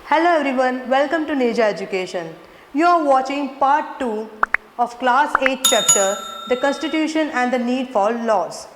Hello everyone, welcome to Neja Education. You are watching part 2 of class 8 chapter The Constitution and the Need for Laws.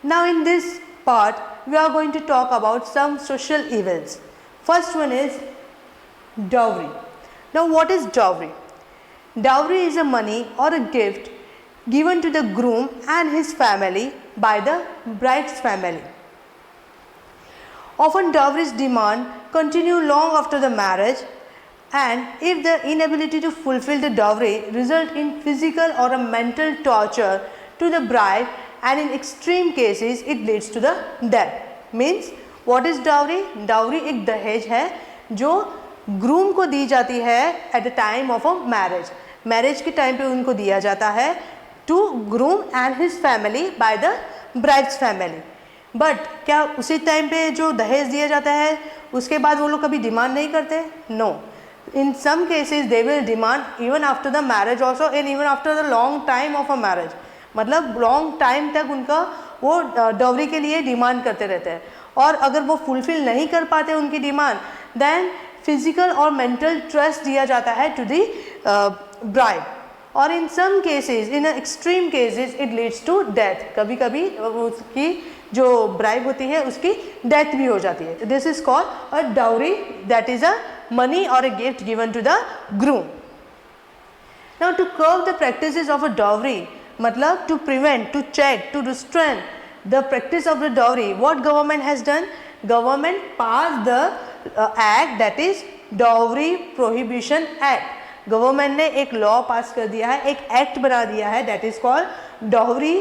Now in this part we are going to talk about some social evils. First one is dowry. Now what is dowry? Dowry is a money or a gift given to the groom and his family by the bride's family. Often dowry's demand continue long after the marriage, and if the inability to fulfill the dowry result in physical or a mental torture to the bride, and in extreme cases it leads to the death. Means what is dowry? Dowry एक दहेज है जो groom को दी जाती है at the time of a marriage. Marriage के time पे उनको दिया जाता है to groom and his family by the bride's family. But क्या उसी टाइम पे जो दहेज दिया जाता है उसके बाद वो लोग कभी डिमांड नहीं करते? No. In some cases they will demand even after the marriage also and even after the long time of a marriage. मतलब लॉन्ग टाइम तक उनका वो डॉवरी के लिए डिमांड करते रहते हैं, और अगर वो फुलफिल नहीं कर पाते उनकी डिमांड, देन फिजिकल और मेंटल ट्रस्ट दिया जाता है टू दी ब्राइड, और in some cases, in extreme cases it leads to death. कभी कभी उसकी जो ब्राइड होती है उसकी डेथ भी हो जाती है. This is called a dowry, that is a money और a gift given to the groom. Now to curb the practices of a dowry, मतलब to prevent, to check, to restrain the practice of the dowry, what government has done? Government pass the act that is dowry prohibition act. Government ने एक law पास कर दिया है, एक act बना दिया है, that is called dowry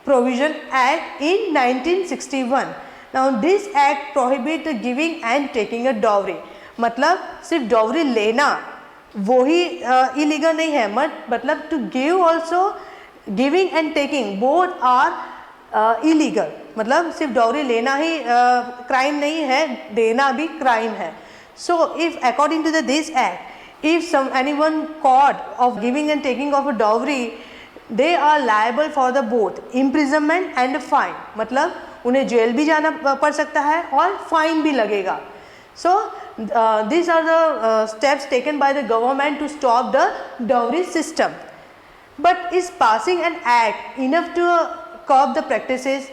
Provision Act in 1961. Now this act prohibit the giving and taking a dowry. मतलब सिर्फ dowry लेना वो ही illegal नहीं है, मतलब to give also, giving and taking both are illegal. मतलब सिर्फ dowry लेना ही crime नहीं है, देना भी crime है. So if according to this act, if anyone caught of giving and taking of a dowry, they are liable for the both imprisonment and fine. मतलब उन्हें जेल भी जाना पड़ सकता है और फाइन भी लगेगा. So these are the steps taken by the government to stop the dowry system. But is passing an act enough to curb the practices?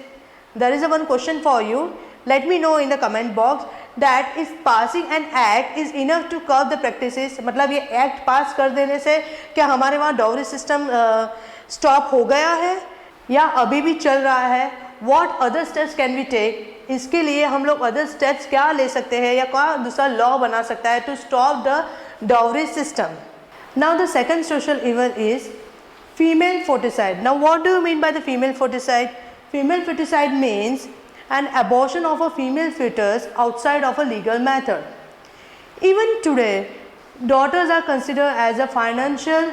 There is one question for you. Let me know in the comment box that is passing an act is enough to curb the practices. मतलब ये act पास कर देने से क्या हमारे वहाँ dowry system stop हो गया है या अभी भी चल रहा है? What other steps can we take? इसके लिए हम लोग अदर स्टेप्स क्या ले सकते हैं या क्या दूसरा लॉ बना सकता है to stop the dowry system? Now the second social evil is female foeticide. Now what do you mean by the female foeticide? Female foeticide means an abortion of a female fetus outside of a legal method. Even today, daughters are considered as a financial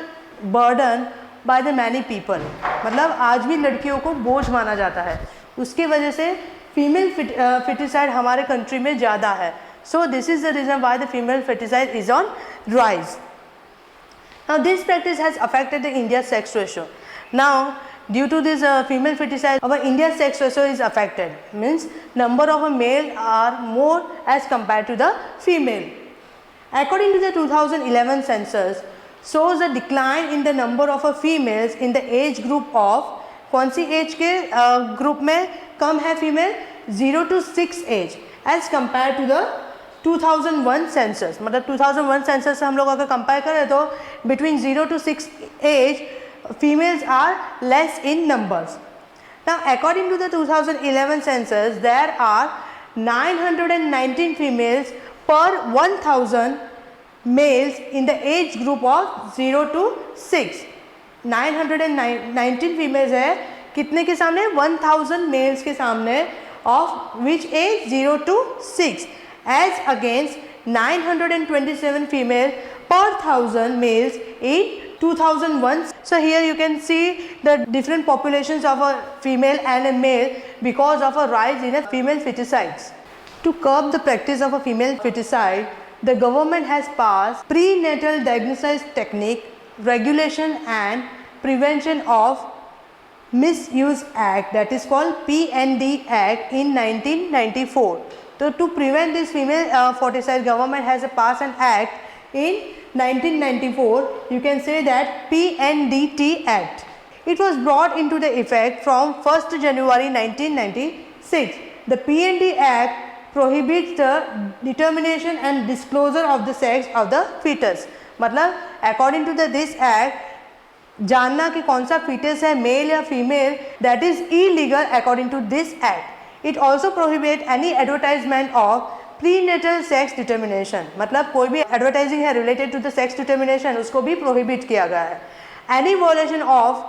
burden by the many people. मतलब आज भी लड़कियों को बोझ माना जाता है, उसकी वजह से फीमेल फेटिसाइड हमारे कंट्री में ज़्यादा है. So this is the reason why the female feticide is on rise. Now this practice has affected the India sex ratio. Now due to this female feticide, our India sex ratio is affected. Means number of a male are more as compared to the female. According to the 2011 census, shows a decline in the number of females in the age group of, कौन सी as के group में कम है female? 0 to 6 age age compare to the 2001 census. मतलब 2001 census से हम लोग अगर कंपेयर करें तो between 0 to 6 age females are less in numbers. Now according to the 2011 census, there are 919 females per 1000 males in the age group of 0 to 6. 919 females है कितने के सामने? 1000 males के सामने, of which age 0 to 6, as against 927 female per 1000 males in 2001. So here you can see the different populations of a female and a male because of a rise in a female feticides. To curb the practice of a female feticide, the government has passed prenatal diagnosis technique, regulation and prevention of misuse act, that is called PND Act in 1994. तो to prevent this female foeticide government has pass an act in 1994. You can say that PNDT Act. It was brought into the effect from 1st January 1996. The PND Act prohibits the determination and disclosure of the sex of the fetus. मतलब according to this act, जानना कि कौन सा fetus है mail या female, that is illegal according to this act. It also prohibits any advertisement of prenatal sex determination. मतलब कोई भी एडवर्टाइजिंग है related to the sex determination उसको भी प्रोहिबिट किया गया है. Any violation of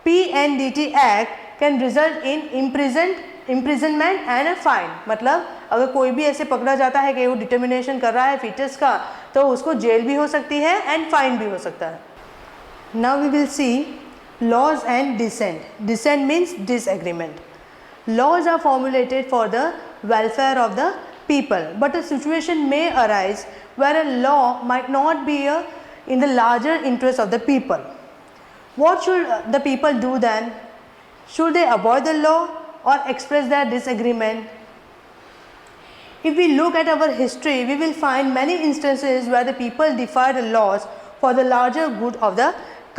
PNDT act can result in imprisonment and a fine. मतलब अगर कोई भी ऐसे पकड़ा जाता है कि वो डिटर्मिनेशन कर रहा है फीटस का तो उसको जेल भी हो सकती है एंड फाइन भी हो सकता है. Now we will see laws and dissent. Dissent means disagreement. Laws are formulated for the welfare of the people, but a situation may arise where a law might not be in the larger interest of the people. What should the people do then? Should they avoid the law or express their disagreement? If we look at our history, we will find many instances where the people defied the laws for the larger good of the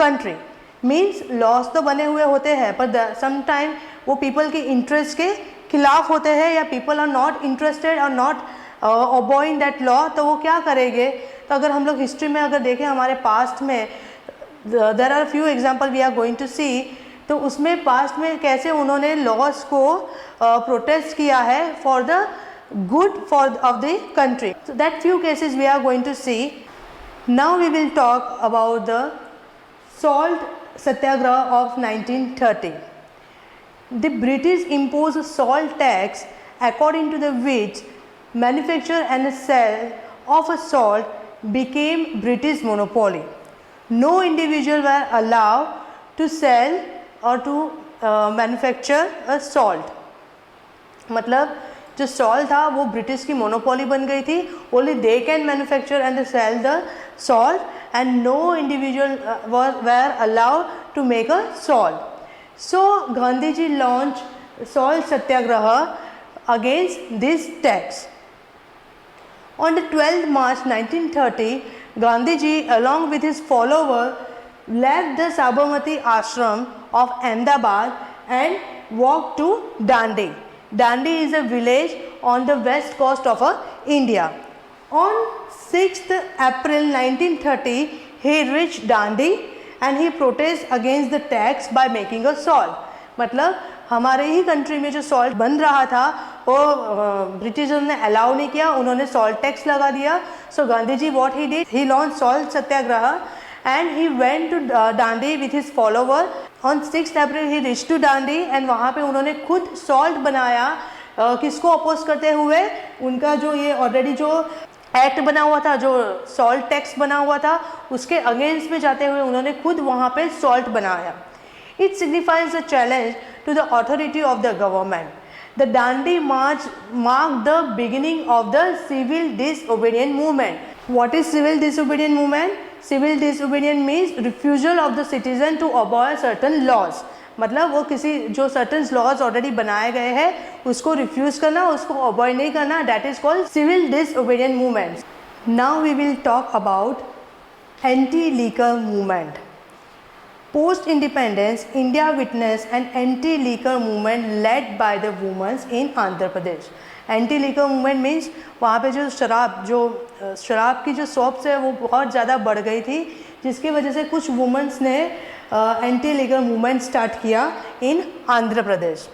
country. Means laws तो बने हुए होते हैं पर sometime वो people के interest के खिलाफ होते हैं या पीपल आर नॉट इंटरेस्टेड और नॉट ओबॉइंग दैट लॉ, तो वो क्या करेंगे. तो अगर हम लोग हिस्ट्री में अगर देखें हमारे पास्ट में there are few example we are going to see. तो उसमें पास्ट में कैसे उन्होंने लॉज को प्रोटेस्ट किया है for the good for of the country. So that few cases we are going to see. Now we will talk about the salt Satyagraha of 1930. The British imposed a salt tax according to the which manufacture and sale of a salt became British monopoly. No individual were allowed to sell or to manufacture a salt. मतलब जो salt था वो British की monopoly बन गई थी. Only they can manufacture and sell the salt and no individual were allowed to make a salt. So Gandhiji launched salt satyagraha against this tax. On the 12th March 1930, Gandhiji along with his followers left the Sabarmati ashram of Ahmedabad and walked to Dandi. Dandi is a village on the west coast of India. On 6th April 1930, he reached Dandi and he protest against the tax by making a salt. मतलब हमारे ही country में जो salt बन रहा था वो Britishers ने allow नहीं किया, उन्होंने सॉल्ट टैक्स लगा दिया. So Gandhi ji what he did, he launch salt satyagraha and he went to Dandi with his follower. On 6 April he reach to Dandi and वहाँ पे उन्होंने खुद सॉल्ट बनाया. किसको अपोज करते हुए, उनका जो ये ऑलरेडी जो एक्ट बना हुआ था, जो सॉल्ट टैक्स बना हुआ था, उसके अगेंस्ट में जाते हुए उन्होंने खुद वहाँ पे सॉल्ट बनाया. It signifies a challenge to the authority of the government. The Dandi march mark the beginning of the civil disobedient movement. What is civil disobedient movement? Civil disobedient means refusal of the citizen to obey certain laws. मतलब वो किसी जो certain laws already बनाए गए हैं उसको refuse करना, उसको ओबे नहीं करना, that is called civil disobedient movement. Now we will talk about anti liquor movement. Post independence India witness an anti liquor movement led by the womens in Andhra Pradesh. Anti liquor movement means वहाँ पे जो शराब की जो shops है वो बहुत ज़्यादा बढ़ गई थी, जिसकी वजह से कुछ वुमेन्स ने एंटी लीगर मूवमेंट स्टार्ट किया in Andhra Pradesh.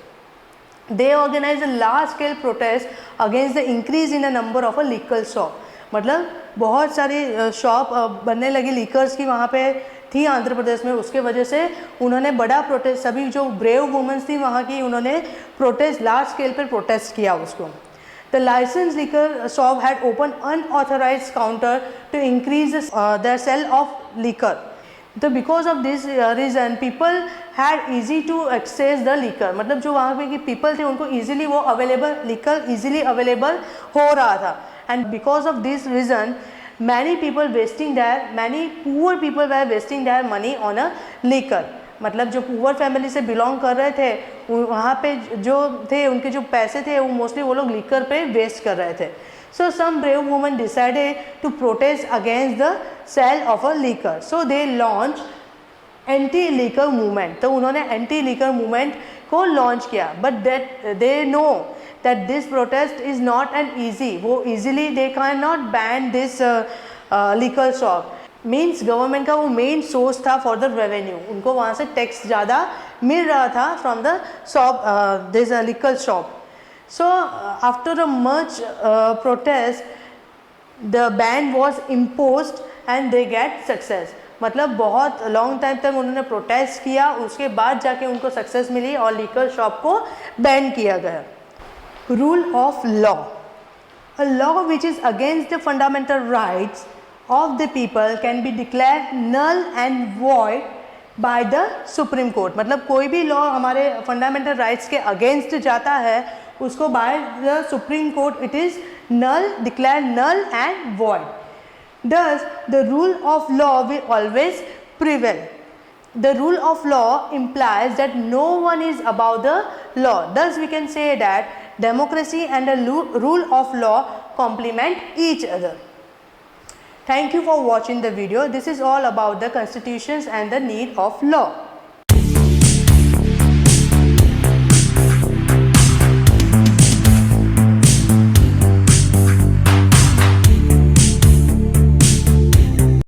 They organize a large scale protest against the increase in the number of a liquor shop. मतलब बहुत सारी शॉप बनने लगी लीकर्स की वहाँ पे थी आंध्र प्रदेश में. उसके वजह से उन्होंने बड़ा प्रोटेस्ट, सभी जो ब्रेव वुमेन्स थी वहाँ की, उन्होंने प्रोटेस्ट लार्ज स्केल पर प्रोटेस्ट किया उसको. The licensed liquor shop had opened unauthorized counter to increase their sale of liquor. तो because of this reason people had easy to access the liquor. मतलब जो वहाँ पे की people थे उनको easily वो available liquor easily available हो रहा था. And because of this reason many poor people were wasting their money on a liquor. मतलब जो पुअर फैमिली से बिलोंग कर रहे थे वहाँ पे जो थे उनके जो पैसे थे वो मोस्टली वो लोग लिकर पे वेस्ट कर रहे थे. So some brave women decided to protest against the sale of a liquor. So they launched anti liquor movement. तो उन्होंने एंटी लीकर मूवमेंट को लॉन्च किया. But that they know that this protest is not an easy. वो easily they can not ban this liquor shop. Means government का वो main source था फॉर द रेवेन्यू. उनको वहाँ से टैक्स ज़्यादा मिल रहा था from the shop, this liquor shop. So after a much protest, the ban was imposed and they get success. मतलब बहुत लॉन्ग टाइम तक उन्होंने प्रोटेस्ट किया, उसके बाद जाके उनको सक्सेस मिली और लीकर शॉप को बैन किया गया. Rule of law. A law which is against the fundamental rights of the people can be declared null and void by the Supreme Court. मतलब कोई भी लॉ हमारे फंडामेंटल राइट्स के against जाता है उसको by the supreme court it is null, declared null and void. Thus, the rule of law will always prevail. The rule of law implies that no one is above the law. Thus, we can say that democracy and the rule of law complement each other. Thank you for watching the video. This is all about the constitutions and the need of law.